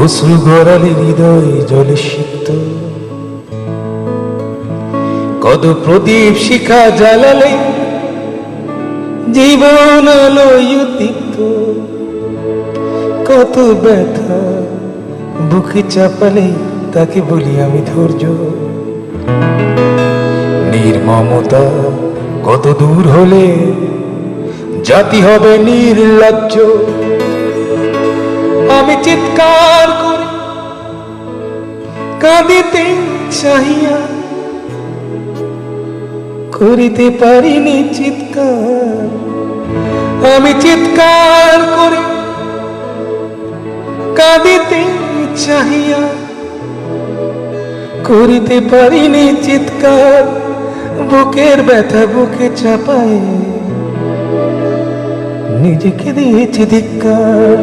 অশ্রু গড়ালে হৃদয় জলে সিক্ত, কত প্রদীপ শিখা জ্বালালে জীবন আলোয় উদ্দীপ্ত, কত ব্যথা বুকে চাপালে তাকে বলি আমি ধৈর্য। নির্মমতা কত দূর হলে জাতি হবে নির্লজ্জ। আমি চিৎকার করে কাঁদিতে চাহিয়া করিতে পারিনি চিৎকার। আমি চিৎকার করে কাঁদিতে চাহিয়া করিতে পারিনি চিৎকার। বুকের ব্যথা বুকে চাপায় নিজেকে দিয়েছি ধিক্কার।